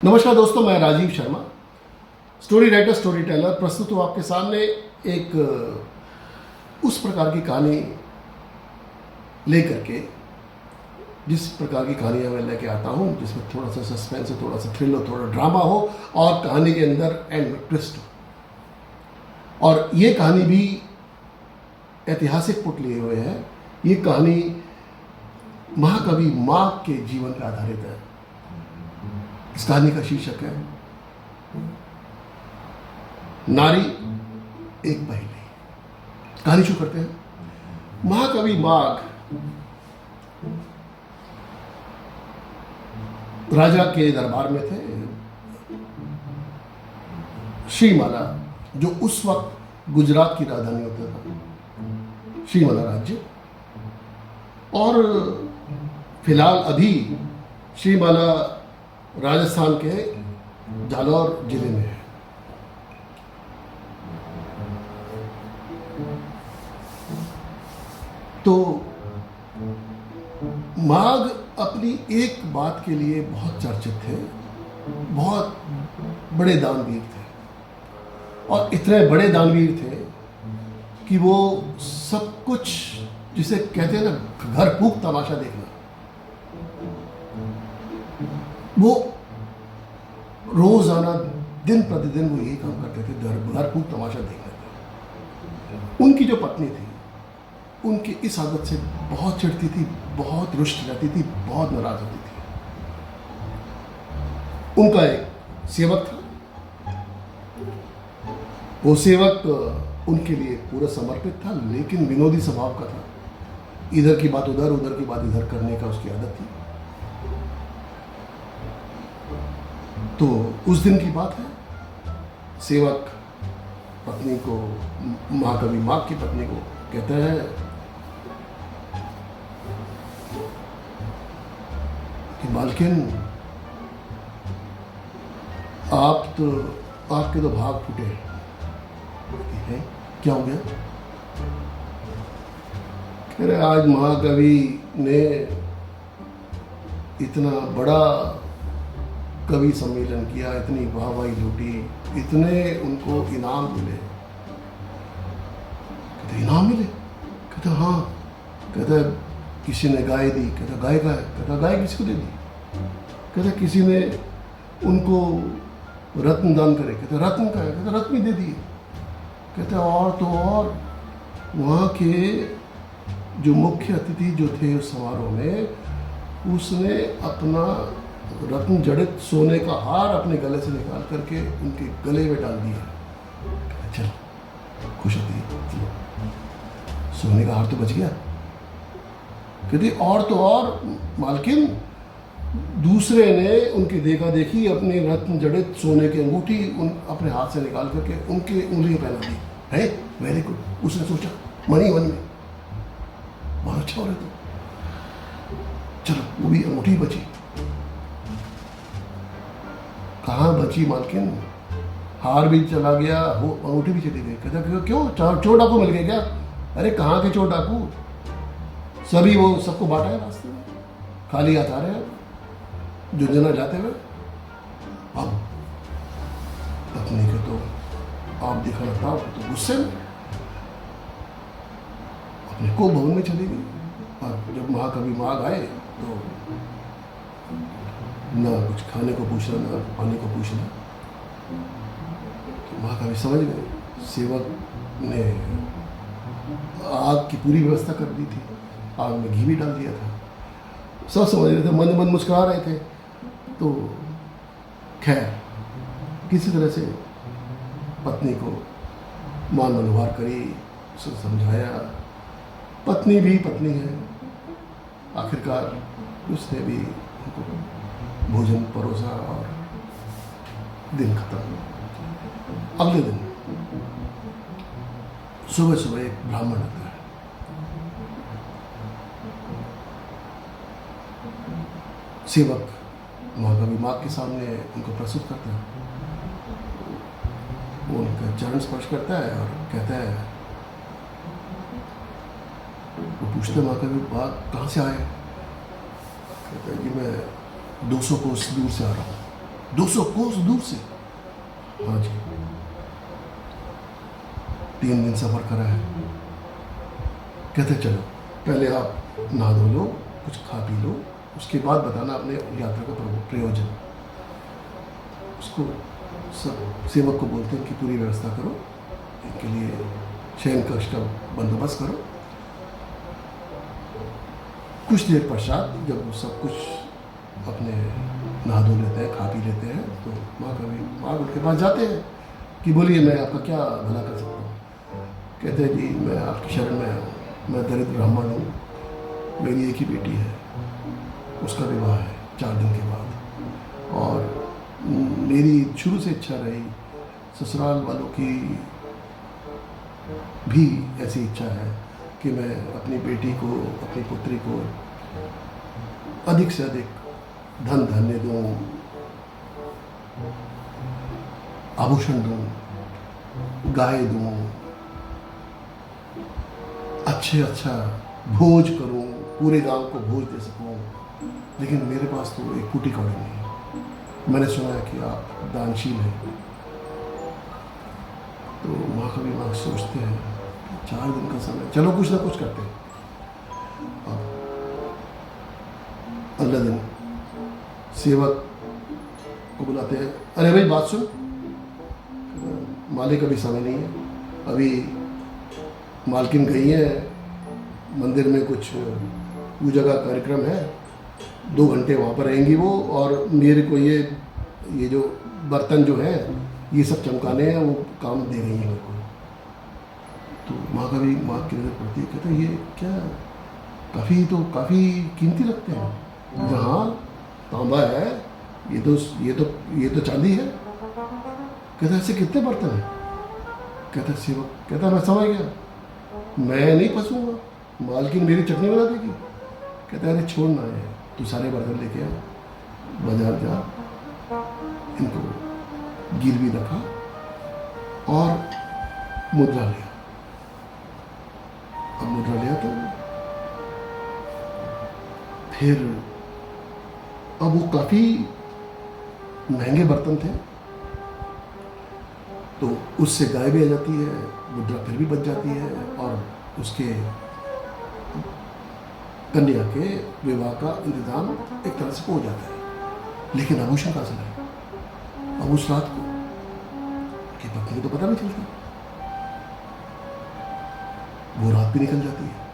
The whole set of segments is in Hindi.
नमस्कार दोस्तों, मैं Rajiv Sharma, story writer, story teller. प्रस्तुत हूँ आपके सामने एक उस प्रकार की कहानी लेकर के, जिस प्रकार की कहानियाँ मैं लेके आता हूँ, जिसमें थोड़ा सा सस्पेंस हो, थोड़ा सा थ्रिल हो, थोड़ा ड्रामा हो और कहानी के अंदर एंड में ट्विस्ट हो। और ये कहानी भी ऐतिहासिक पुट लिए हुए है। ये कहानी महाकवि माघ के जीवन पर आधारित है। इस कहानी का शीर्षक है नारी एक पहेली। कहानी शुरू करते हैं। महाकवि माघ राजा के दरबार में थे। श्रीमाला, जो उस वक्त गुजरात की राजधानी होता था, श्रीमाला राज्य। और फिलहाल अभी श्रीमाला राजस्थान के जालौर जिले में है। तो माघ अपनी एक बात के लिए बहुत चर्चित थे। बहुत बड़े दानवीर थे, और इतने बड़े दानवीर थे कि वो सब कुछ, जिसे कहते हैं ना, घर फूक तमाशा देखना, वो रोजाना दिन प्रतिदिन वो यही काम करते थे, घर फूक तमाशा देखने का। उनकी जो पत्नी थी, उनकी इस आदत से बहुत चिढ़ती थी, बहुत रुष्ट रहती थी, बहुत नाराज होती थी। उनका एक सेवक था। वो सेवक उनके लिए पूरा समर्पित था, लेकिन विनोदी स्वभाव का था। इधर की बात उधर, उधर की बात इधर करने का उसकी आदत थी। तो उस दिन की बात है, सेवक पत्नी को, महाकवि माघ की पत्नी को कहता है कि मालकिन, आपके तो भाग फूटे हैं। क्या हो गया? कह रहे, आज महाकवि ने इतना बड़ा कवि सम्मेलन किया, इतनी वाहवाही लूटी, इतने उनको इनाम मिले। कहते इनाम मिले? कहते हाँ। कहते किसी ने गाय दी। कहता गाय का है? कहता गाय किसको दे दी? कहता किसी ने उनको रत्न दान करे। कहते रत्न का है? कहता रत्न दे दिए। कहते और तो और, वहाँ के जो मुख्य अतिथि जो थे उस समारोह में, उसने अपना रत्न जड़ित सोने का हार अपने गले से निकाल करके उनके गले में डाल दिया। चल, खुश होती है, सोने का हार तो बच गया। कहती और तो और मालकिन, दूसरे ने उनकी देखा देखी अपने रत्न जड़ित सोने की अंगूठी अपने हाथ से निकाल करके उनके उंगलियों पहना दी है। Very good. उसने सोचा मनी मन में, बहुत अच्छा हो रहा। तो चलो, वो भी अंगूठी बची। कहाँ बची मालकिन? हार भी चला गया, वो अंगूठी भी चली गई। कहता क्यों, चोर डाकू मिल गए क्या? अरे कहाँ के चोर डाकू, सभी वो सबको बांटा है रास्ते में, खाली हाथ आ रहे हैं झुंझुना जाते हुए। अब पत्नी के तो आप दिखाना था, तो गुस्से में अपने को भवन में चली गई। और जब महाकवि माघ आए तो ना कुछ खाने को पूछना, ना पानी को पूछना। तो महाकवि समझ गए, सेवक ने आग की पूरी व्यवस्था कर दी थी, आग में घी भी डाल दिया था। सब समझ रहे थे, मन मन मुस्कुरा रहे थे। तो खैर, किसी तरह से पत्नी को मान मनोहार करी, उसे समझाया। पत्नी भी पत्नी है। आखिरकार उसने भी उनको भोजन परोसा और दिन खत्म हुआ। अगले दिन सुबह सुबह एक ब्राह्मण आता है। सेवक महाकवि माघ के सामने उनको प्रस्तुत करता है। वो उनका चरण स्पर्श करता है और कहता है, वो पूछते महाकवि माघ कहाँ से आए? कहता है कि मैं 200 कोस दूर से आ रहा हूँ। 200 कोस दूर से। हाँ जी, 3 दिन सफर करा है। कहते चलो पहले आप नहा धो लो, कुछ खा पी लो, उसके बाद बताना अपने यात्रा का प्रयोजन। उसको सब सेवक को बोलते हैं कि पूरी व्यवस्था करो, इनके लिए शयन कक्ष का बंदोबस्त करो। कुछ देर पश्चात जब वो सब कुछ अपने नहा धो लेते हैं, खा पी लेते हैं, तो माँ उनके पास जाते हैं कि बोलिए मैं आपका क्या भला कर सकता हूँ। कहते हैं जी मैं आपकी शरण में आया हूँ, मैं दरिद्र ब्राह्मण हूँ, मेरी एक ही बेटी है, उसका विवाह है 4 दिन के बाद, और मेरी शुरू से इच्छा रही, ससुराल वालों की भी ऐसी इच्छा है कि मैं अपनी बेटी को, अपनी पुत्री को अधिक से अधिक धन धान्य दूँ, आभूषण दूँ, गाय दूँ, अच्छा भोज करूं, पूरे गांव को भोज दे सकूं, लेकिन मेरे पास तो एक फूटी कौड़ी नहीं है। मैंने सुना है कि आप दानशील हैं। तो महाकवि माँ सोचते हैं 4 दिन का समय, चलो कुछ ना कुछ करते हैं। अगले दिन सेवक को बुलाते हैं, अरे भाई बात सुन, मालिक अभी समय नहीं है, अभी मालकिन गई है मंदिर में, कुछ पूजा का कार्यक्रम है, 2 घंटे वहाँ पर रहेंगी वो, और मेरे को ये जो बर्तन जो है ये सब चमकाने हैं, वो काम दे रही है मेरे को। तो माँ का भी माँ की नजर पड़ती है, कहते ये क्या काफ़ी कीमती लगते हैं। हाँ तांबा है, ये तो चांदी है। कहता ऐसे कितने बर्तन हैं? कहता सेवक कहता मैं समझ गया, मैं नहीं फंसूंगा, मालकिन मेरी चटनी बना देगी। कहता अरे छोड़ ना है, तू सारे बर्तन लेके आ, बाजार जा, इनको गिरवी रखा और मुद्रा लिया। अब मुद्रा लिया तो फिर अब वो काफ़ी महंगे बर्तन थे, तो उससे गाय भी आ जाती है, मुद्रा फिर भी बच जाती है, और उसके कन्या के विवाह का इंतजाम एक तरह से हो जाता है। लेकिन आभूषण कहाँ से लाए? अब उस रात को कि पत्नी को तो पता नहीं चलता, वो रात भी निकल जाती है।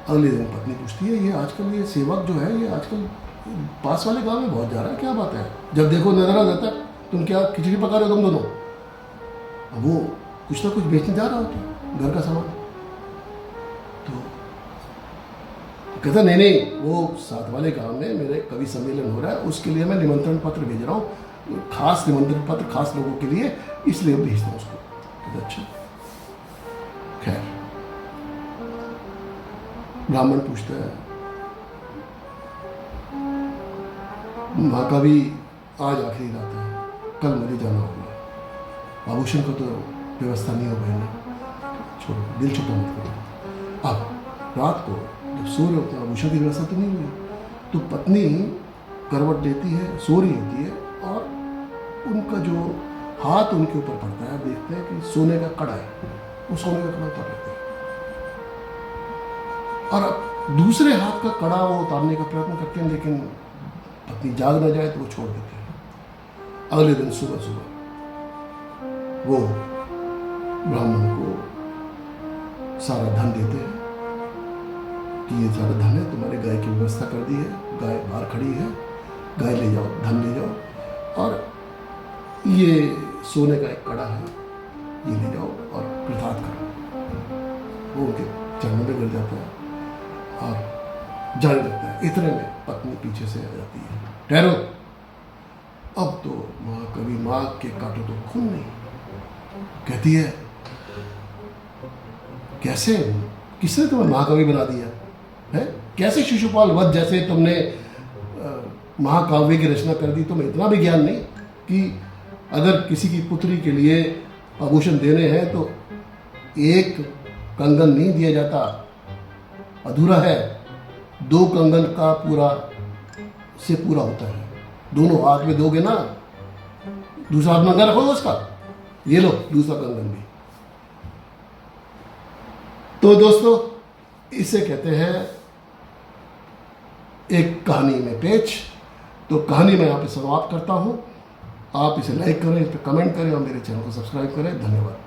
अगले दिन पत्नी पूछती है ये आजकल ये सेवक जो है ये आजकल पास वाले गांव में बहुत जा रहा है, क्या बात है? जब देखो नजर जाता है, तुम क्या खिचड़ी पका रहे हो तुम दोनों? अब वो कुछ ना कुछ बेचने जा रहा होता घर का सामान। तो कहता नहीं वो साथ वाले गांव में मेरे कवि सम्मेलन हो रहा है, उसके लिए मैं निमंत्रण पत्र भेज रहा हूँ, खास निमंत्रण पत्र खास लोगों के लिए, इसलिए भेजता हूँ उसको। कहता अच्छा। खैर ब्राह्मण पूछता है माँ का भी आज आखिरी रात है, कल मुझे जाना होगा, आभूषण को तो व्यवस्था नहीं हो पाई ना, छोड़ो दिल छोटा मत करो। अब रात को जब सो रहे होते हैं, आभूषण की व्यवस्था तो नहीं हुई, तो पत्नी करवट लेती है, सो रही होती है, और उनका जो हाथ उनके ऊपर पड़ता है, देखते हैं कि सोने का कड़ा है, वो सोने का कड़ा उतार लेते हैं, और अब दूसरे हाथ का कड़ा वो उतारने का प्रयत्न करते हैं, लेकिन पत्नी जाग न जाए तो वो छोड़ देते हैं। अगले दिन सुबह सुबह वो ब्राह्मण को सारा धन देते हैं कि ये सारा धन है, तुम्हारे गाय की व्यवस्था कर दी है, गाय बाहर खड़ी है, गाय ले जाओ, धन ले जाओ, और ये सोने का एक कड़ा है, ये ले जाओ और कृतार्थ करो। वो उनके चरणों में गिर जाता है और जाने लगता है। इतने में पत्नी पीछे से आ जाती है, ठहरो, अब तो महाकवि माँ के काटो तो खून नहीं। कहती है कैसे, किसने तुम्हें महाकवि बना दिया है? कैसे शिशुपाल वध जैसे तुमने महाकाव्य की रचना कर दी? तुम्हें इतना भी ज्ञान नहीं कि अगर किसी की पुत्री के लिए आभूषण देने हैं तो एक कंगन नहीं दिया जाता, अधूरा है, 2 कंगन का पूरा होता है। दोनों हाथ में दोगे ना दूसरा हाथ नंगा रखोगे उसका, ये लो दूसरा कंगन भी। तो दोस्तों इसे कहते हैं एक कहानी में पेच। तो कहानी मैं यहाँ पे समाप्त करता हूँ। आप इसे लाइक करें, इस पर कमेंट करें और मेरे चैनल को सब्सक्राइब करें। धन्यवाद।